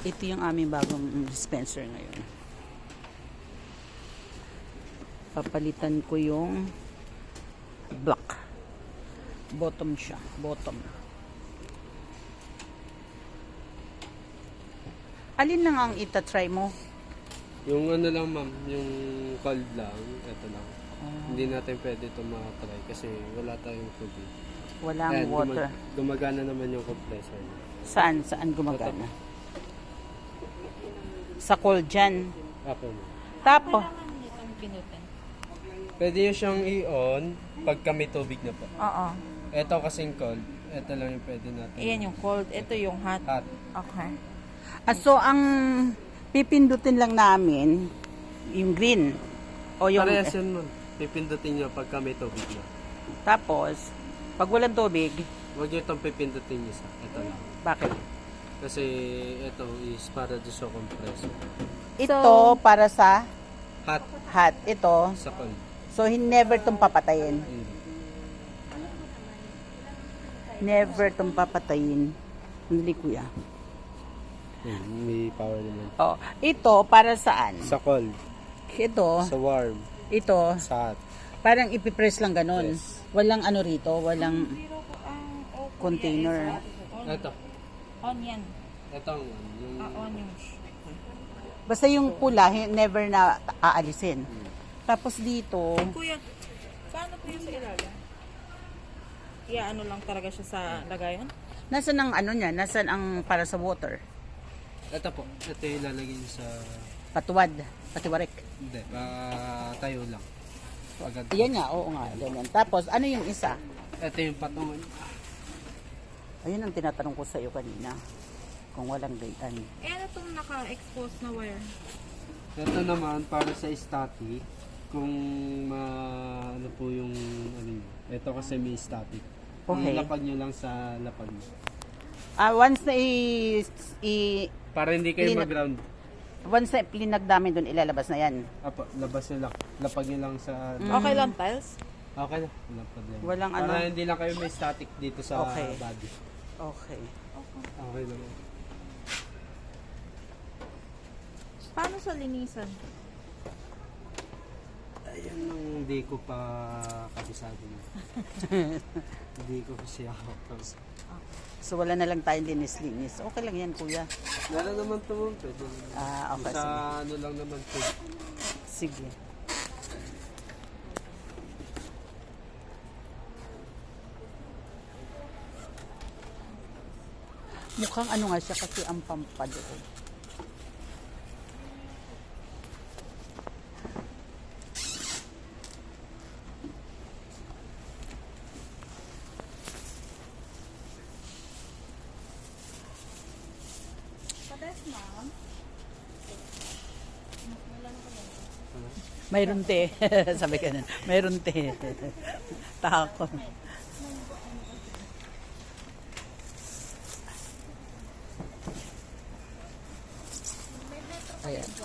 Ito yung aming bagong dispenser ngayon. Papalitan ko yung black. Bottom siya. Bottom. Alin lang ang itatry mo? Yung ano lang ma'am, yung cold lang, ito lang. Hindi natin pwede ito makatry kasi wala tayong tubig. Walang water. Gumagana naman yung compressor. Saan? Saan gumagana? Sa cold dyan. Ako. Tapos, Pwede nyo siyang i-on pagka may tubig na po. Oo. Ito kasing cold, ito lang yung pwede natin. Ayan yung cold. Ito yung hot. Hot. Okay. so ang pipindutin lang namin yung green. O yung, Parehas yun ma'am. Pipindutin nyo pagka may tubig na. tapos, pag walang tubig, Huwag nyo itong pipindutin isa. Ito lang. bakit? Kasi ito is para doon sa compressor. Ito para sa Hot hot. Ito, sa cold. so never itong papatayin. Never itong papatayin. Hindi kuya. May power naman. Oh, ito para saan? Sa cold, Ito, sa warm, ito, sa hot. parang ipipress lang ganun. Yes. Walang ano rito, walang container. Ito. Onion. Ito ang yung Onions. Basta yung pula, never na aalisin. Tapos dito, Kuya, paano po yung sa ilalim? Ano lang talaga siya sa lagayan? nasan ang ano niya? Nasan ang para sa water? ito po. Ito yung ilalagay nyo sa Patuwad, patiwarek. hindi, tayo lang. Agad. Ayan nga, oo nga, ganyan. Tapos, ano yung isa? Ito yung patungan. Ayun ang tinatanong ko sa iyo kanina. Kung walang ganyan. Ano itong naka-expose na wire? Ito naman para sa static. Kung ano po yung ano nyo. Ito kasi may static. Okay. Ilapag nyo lang sa lapag nyo. Once na Para hindi kayo Clean up. mag-ground. once na plinag namin doon, ilalabas na yan. Apo, labas nyo lang. Lapag nyo lang sa... Okay lang, tiles? Okay na. Walang problema. Walang Para ano. hindi lang kayo may static dito sa Okay. body. Okay. Okay lang. Paano sa linisan? Ayan ang hindi ko pa kabisado na. Hindi ko siya ako. So, wala na lang tayong linis-linis. Okay lang yan, kuya. Wala naman ito mong pwede. Okay, Sa sige. ano lang naman ito. Sige. Mukhang ano nga siya kasi ang pampado. Mayroon te. Sabi ka na. Mayroon te. Takot. Ayan.